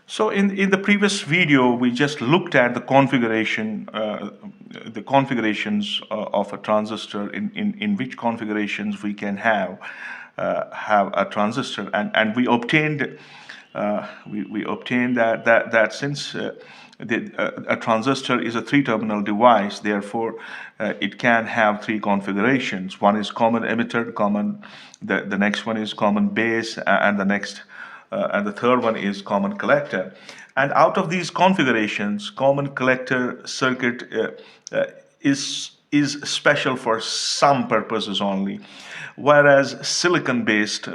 So in the previous video, we just looked at the configurations of a transistor, in which configurations we can have a transistor, and we obtained we obtained that since a transistor is a three-terminal device, therefore it can have three configurations. One is common emitter, the next one is common base, and the third one is common collector. And out of these configurations, common collector circuit is special for some purposes only, whereas silicon-based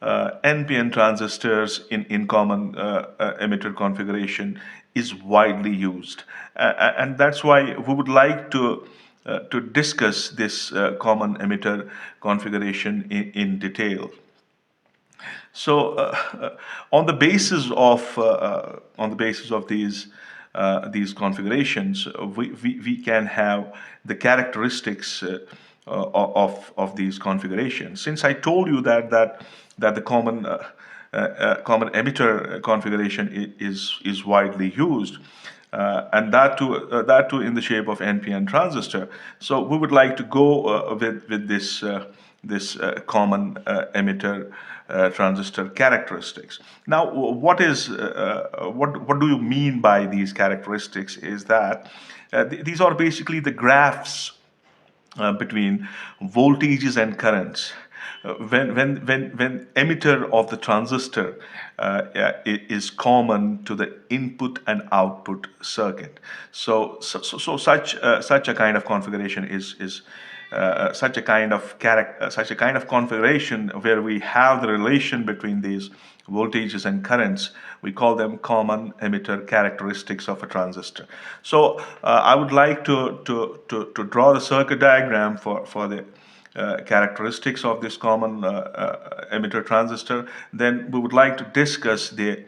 NPN transistors in common emitter configuration is widely used, and that's why we would like to discuss this common emitter configuration in detail. So, on the basis of these configurations, we can have the characteristics of these configurations. Since I told you that the common emitter configuration is widely used, and that too in the shape of NPN transistor. So we would like to go with this common emitter transistor characteristics. Now, what do you mean by these characteristics? Is that these are basically the graphs between voltages and currents. When emitter of the transistor is common to the input and output circuit, so such a kind of configuration is such a kind of configuration where we have the relation between these voltages and currents, we call them common emitter characteristics of a transistor. So I would like to draw the circuit diagram for the characteristics of this common emitter transistor. Then we would like to discuss the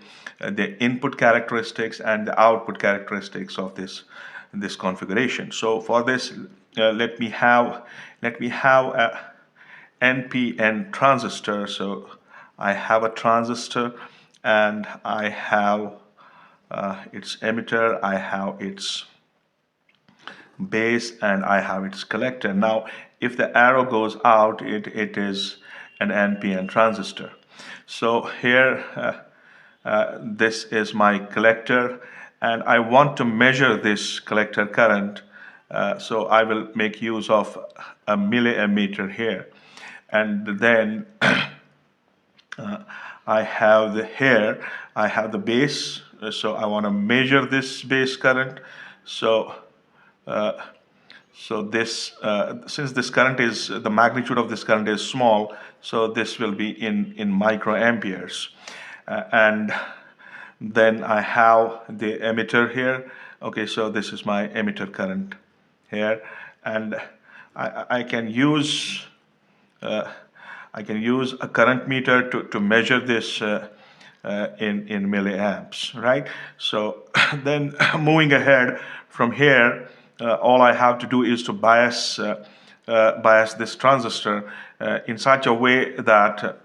input characteristics and the output characteristics of this configuration. So for this, let me have a NPN transistor. So I have a transistor, and I have its emitter, I have its base, and I have its collector. Now, if the arrow goes out, it is an NPN transistor. So here, this is my collector, and I want to measure this collector current. So I will make use of a milliammeter here, and then I have the base. So I want to measure this base current. So this, since this current is, the magnitude of this current is small, so this will be in microamperes. And then I have the emitter here. Okay, so this is my emitter current here, and I can use a current meter to measure this in milliamps, right? So then moving ahead from here, all I have to do is to bias this transistor in such a way that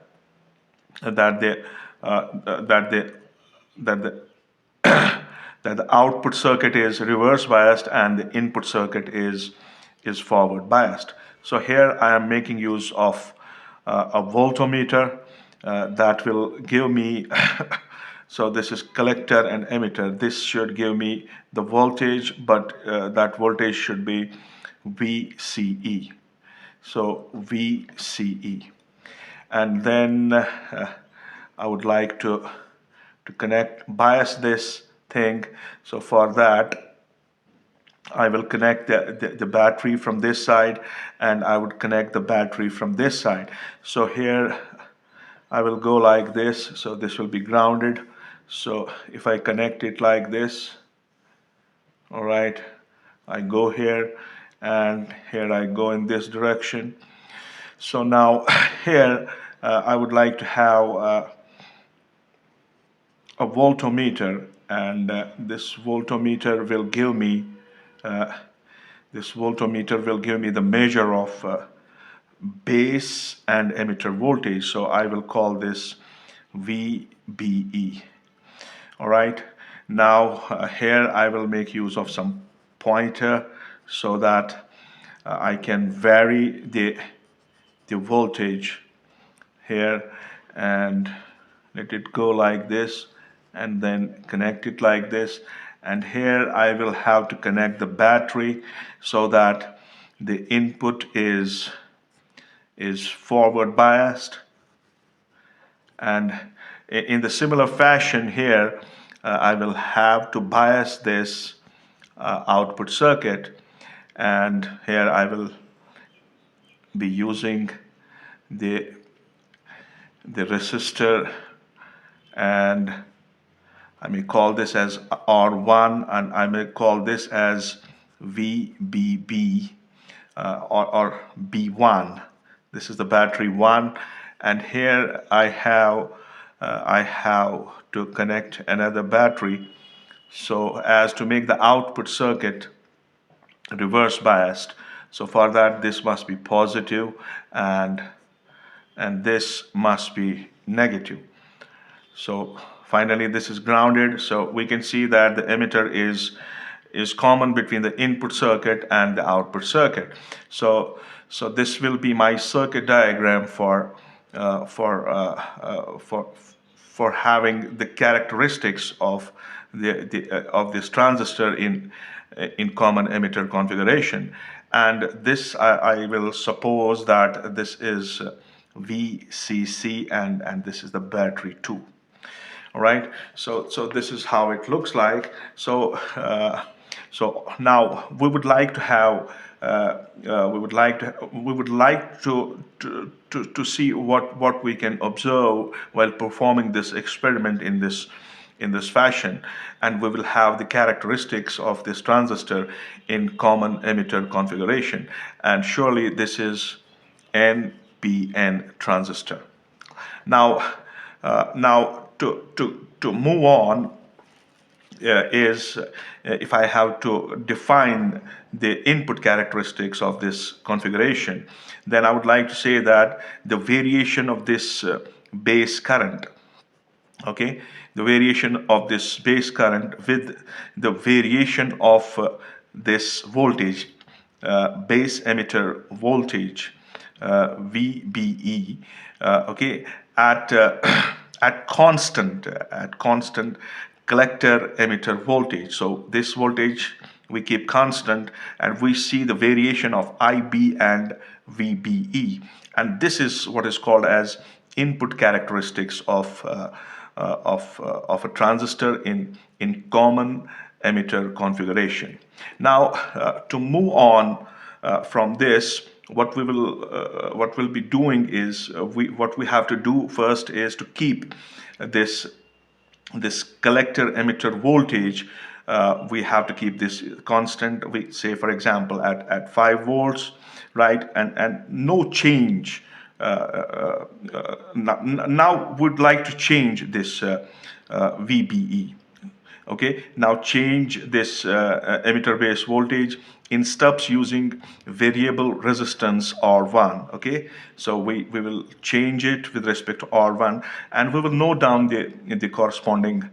the that the output circuit is reverse biased and the input circuit is forward biased. So here I am making use of a voltmeter that will give me so this is collector and emitter. This should give me the voltage, but that voltage should be VCE. So VCE. And then I would like to bias this thing. So for that, I will connect the battery from this side, and I would connect the battery from this side. So here I will go like this. So this will be grounded. So if I connect it like this, all right, I go here, and here I go in this direction. So now here I would like to have a voltmeter, and this voltmeter will give me the measure of base and emitter voltage. So I will call this VBE. All right. Now here I will make use of some pointer so that I can vary the voltage here and let it go like this and then connect it like this. And here I will have to connect the battery so that the input is forward biased. And in the similar fashion here, I will have to bias this output circuit, and here I will be using the resistor, and I may call this as R1 and I may call this as VBB or B1. This is the battery 1, and here I have to connect another battery so as to make the output circuit reverse biased. So for that, this must be positive and this must be negative. So finally this is grounded, so we can see that the emitter is common between the input circuit and the output circuit. So this will be my circuit diagram for having the characteristics of of this transistor in common emitter configuration. And this I will suppose that this is VCC and this is the battery 2. All right, so this is how it looks like. So now we would like to have we would like to see what we can observe while performing this experiment in this fashion, and we will have the characteristics of this transistor in common emitter configuration, and surely this is NPN transistor. Now to move on is if I have to define the input characteristics of this configuration, then I would like to say that the variation of this base current, okay, the variation of this base current with the variation of this voltage, base emitter voltage, VBE, okay, at at constant collector emitter voltage. So this voltage we keep constant, and we see the variation of IB and VBE, and this is what is called as input characteristics of a transistor in common emitter configuration. Now to move on from this, what we'll be doing is what we have to do first is to keep this collector emitter voltage. We have to keep this constant. We say, for example, at 5 volts, right, and no change. Now would like to change this VBE. Okay, now change this emitter base voltage in stubs using variable resistance R1. Okay, so we will change it with respect to R1, and we will note down the corresponding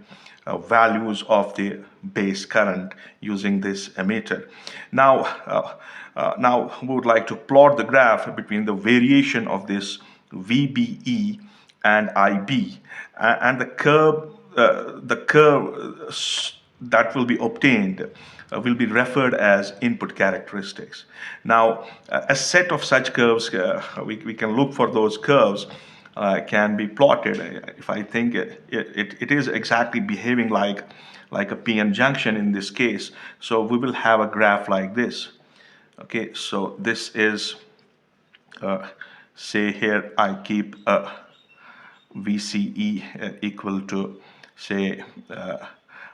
values of the base current using this emitter. Now we would like to plot the graph between the variation of this VBE and IB, and the curve that will be obtained will be referred as input characteristics. Now, a set of such curves, we can look for those curves, can be plotted. If I think it is exactly behaving like a PN junction in this case, so we will have a graph like this. Okay, so this is, say here I keep VCE equal to, say,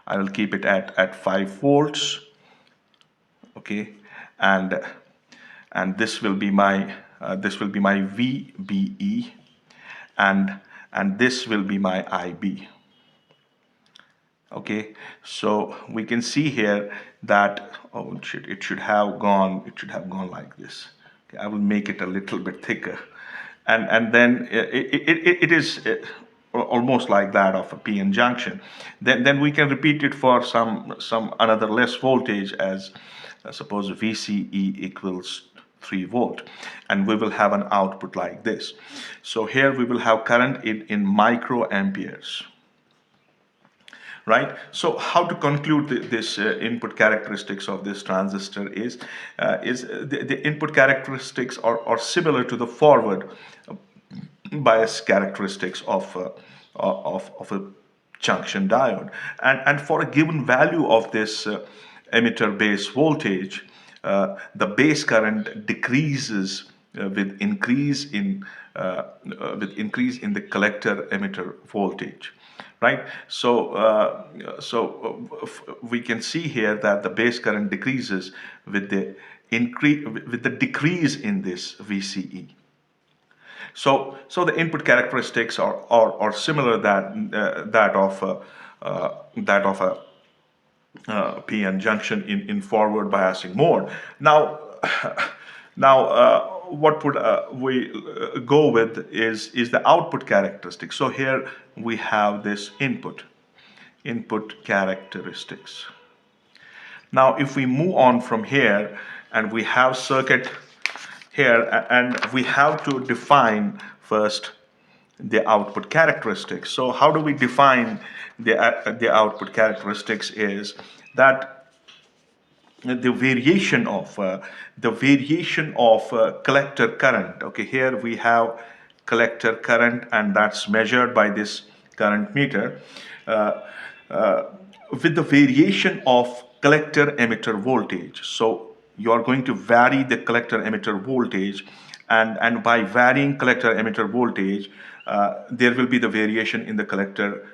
I will keep it at 5 volts. Okay, and this will be my VBE, and this will be my IB. Okay, so we can see here that it should have gone like this. Okay, I will make it a little bit thicker, and then it is almost like that of a PN junction. Then we can repeat it for some another less voltage as suppose VCE equals 3 volt, and we will have an output like this. So here we will have current in microamperes. Right. So how to conclude this input characteristics of this transistor is the input characteristics are similar to the forward bias characteristics of a junction diode, and for a given value of this emitter base voltage, the base current decreases with increase in the collector emitter voltage, right? We can see here that the base current decreases with the decrease in this VCE. So the input characteristics are similar that of a PN junction in forward biasing mode. Now, what would we go with is the output characteristic. So here we have this input characteristics. Now, if we move on from here and we have circuit here, and we have to define first the output characteristics. So how do we define the output characteristics is that the variation of collector current. Okay, here we have collector current, and that's measured by this current meter with the variation of collector emitter voltage. So you are going to vary the collector emitter voltage, and by varying collector emitter voltage, there will be the variation in the collector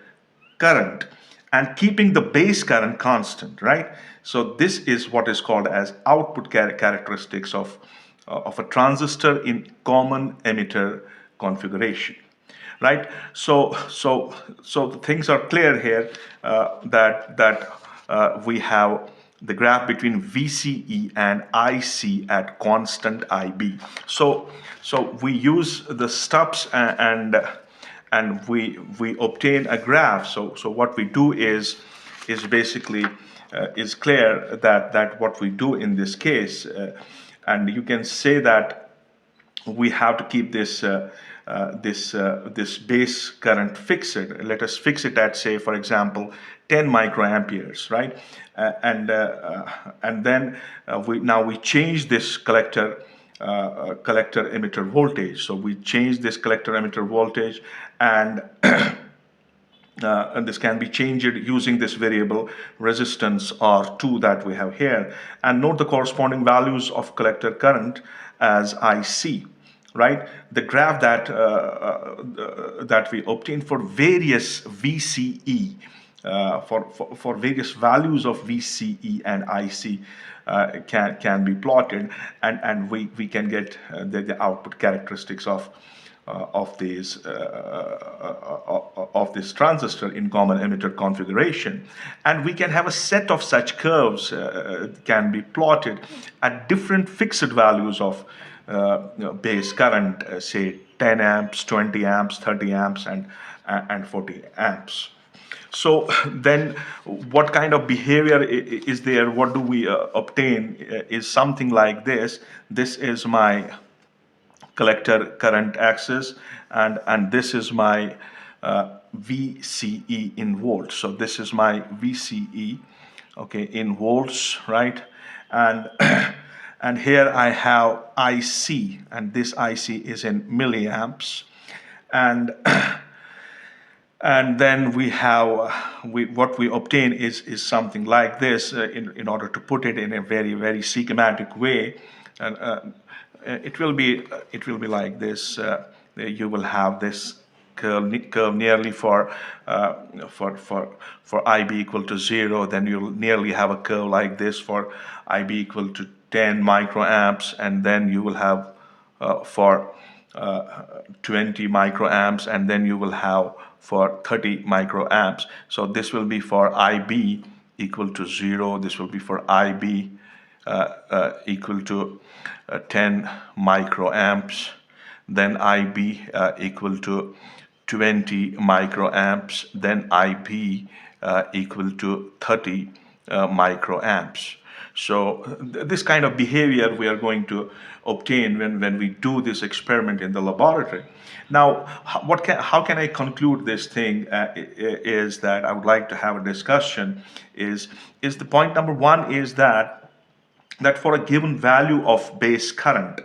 current, and keeping the base current constant, right? So this is what is called as output characteristics of a transistor in common emitter configuration, right? So the things are clear here, that we have the graph between VCE and IC at constant IB. So we use the stubs and we obtain a graph. So what we do is basically is clear that what we do in this case, and you can say that we have to keep this this base current fixed. Let us fix it at, say, for example, 10 microamperes, right? And then we change this collector emitter voltage. So we change this collector emitter voltage, and and this can be changed using this variable resistance R2 that we have here, and note the corresponding values of collector current as IC, right? The graph that we obtained for various VCE, for various values of VCE and IC can be plotted, and we can get the output characteristics of this transistor in common emitter configuration. And we can have a set of such curves can be plotted at different fixed values of base current, say 10 amps, 20 amps, 30 amps, and 40 amps. So then what kind of behavior is there? What do we obtain is something like this. This is my collector current axis, and this is my VCE in volts. So this is my VCE, okay, in volts, right? And and here I have IC, and this IC is in milliamps, and and then we have what we obtain is something like this. In order to put it in a very schematic way, and it will be like this. You will have this curve nearly for IB equal to 0. Then you'll nearly have a curve like this for IB equal to 10 microamps, and then you will have for 20 microamps, and then you will have for 30 microamps. So this will be for IB equal to 0. This will be for IB equal to 10 microamps. Then IB equal to 20 microamps, then IB equal to 30 microamps. So this kind of behavior we are going to obtain when we do this experiment in the laboratory. Now, how can I conclude this thing is that I would like to have a discussion is the point number one is that for a given value of base current,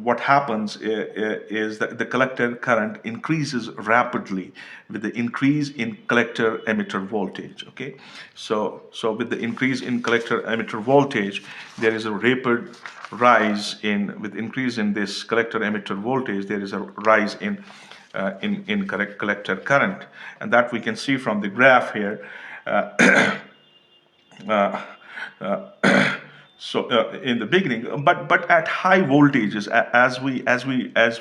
what happens is that the collector current increases rapidly with the increase in collector emitter voltage. Okay, so with the increase in collector emitter voltage, there is a rapid rise with increase in this collector emitter voltage. There is a rise in collector current, and that we can see from the graph here. In the beginning, but at high voltages, as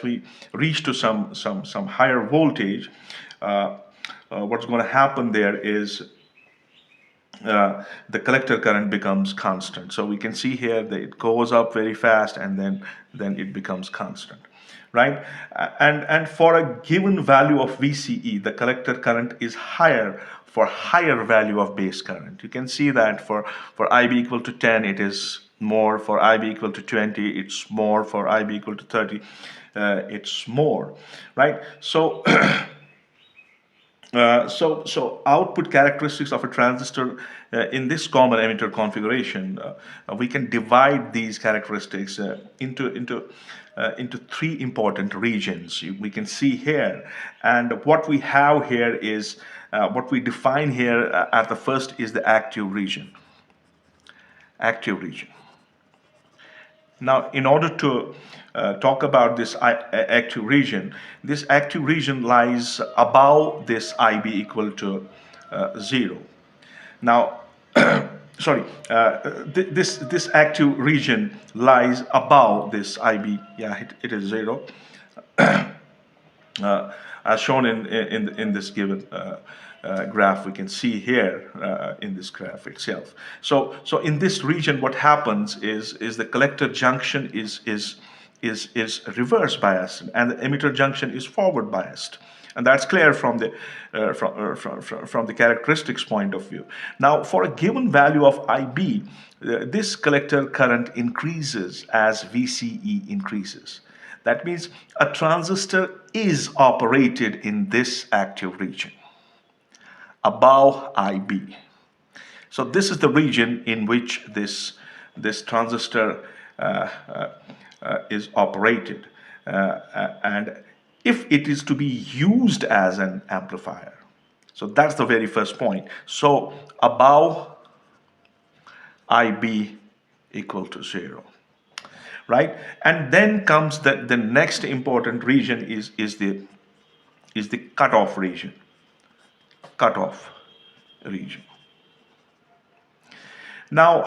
we reach to some higher voltage, what's going to happen there is the collector current becomes constant. So we can see here that it goes up very fast and then it becomes constant, right? And for a given value of VCE, the collector current is higher for higher value of base current. You can see that for IB equal to 10, it is more. For IB equal to 20, it's more. For IB equal to 30, it's more, right? So so output characteristics of a transistor in this common emitter configuration, we can divide these characteristics into three important regions. We can see here, and what we have here is what we define here at the first is the active region. Active region. Now, in order to talk about this active region lies above this IB equal to 0. Now, sorry, this active region lies above this IB. Yeah, it is 0, as shown in this given graph. We can see here in this graph itself. So in this region, what happens is the collector junction is reverse biased and the emitter junction is forward biased, and that's clear from the from the characteristics point of view. Now, for a given value of IB, this collector current increases as VCE increases. That means a transistor is operated in this active region above IB. So this is the region in which this transistor is operated, and if it is to be used as an amplifier. So that's the very first point. So above IB equal to 0. Right, and then comes the next important region is the cutoff region. Cutoff region. Now,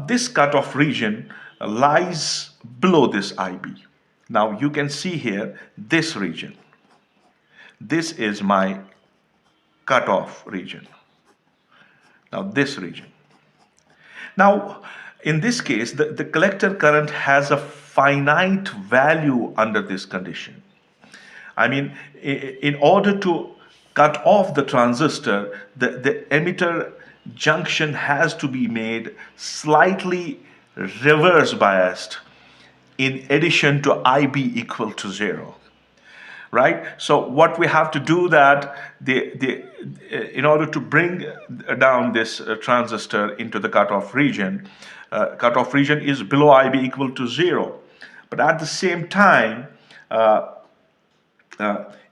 this cutoff region lies below this IB. Now you can see here this region. This is my cutoff region. Now this region. Now, in this case, the collector current has a finite value under this condition. I mean, in order to cut off the transistor, the emitter junction has to be made slightly reverse biased in addition to IB equal to 0. Right? So what we have to do that in order to bring down this transistor into the cutoff region is below IB equal to 0. But at the same time,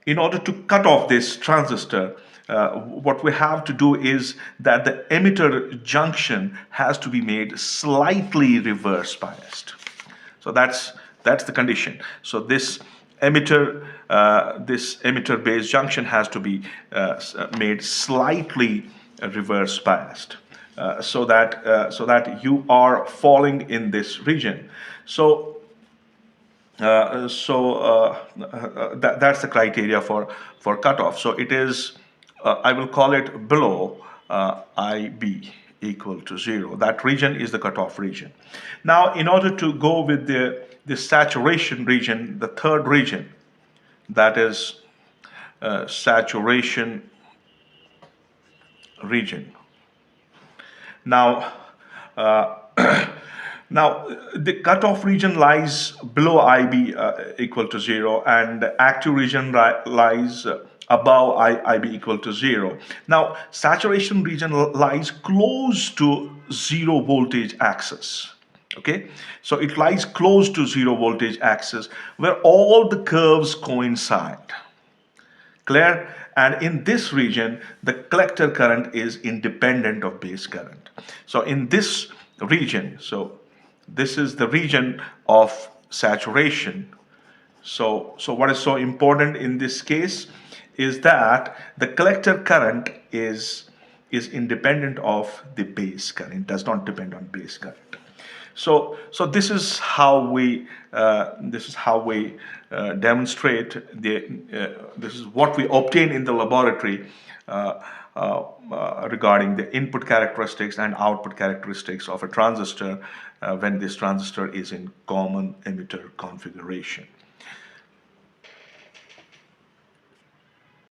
in order to cut off this transistor, what we have to do is that the emitter junction has to be made slightly reverse biased. So that's the condition. So this emitter base junction has to be made slightly reverse biased, so that you are falling in this region. So that's the criteria for cutoff. So it is, I will call it below IB equal to 0. That region is the cutoff region. Now, in order to go with the saturation region, the third region, that is saturation region. Now, uh, now the cutoff region lies below IB equal to 0, and the active region lies above IB equal to 0. Now, saturation region lies close to zero voltage axis. Okay, so it lies close to zero voltage axis where all the curves coincide. Clear? And in this region, the collector current is independent of base current. So in this region, so this is the region of saturation. So what is so important in this case is that the collector current is independent of the base current, does not depend on base current. So this is how we demonstrate this is what we obtain in the laboratory regarding the input characteristics and output characteristics of a transistor when this transistor is in common emitter configuration.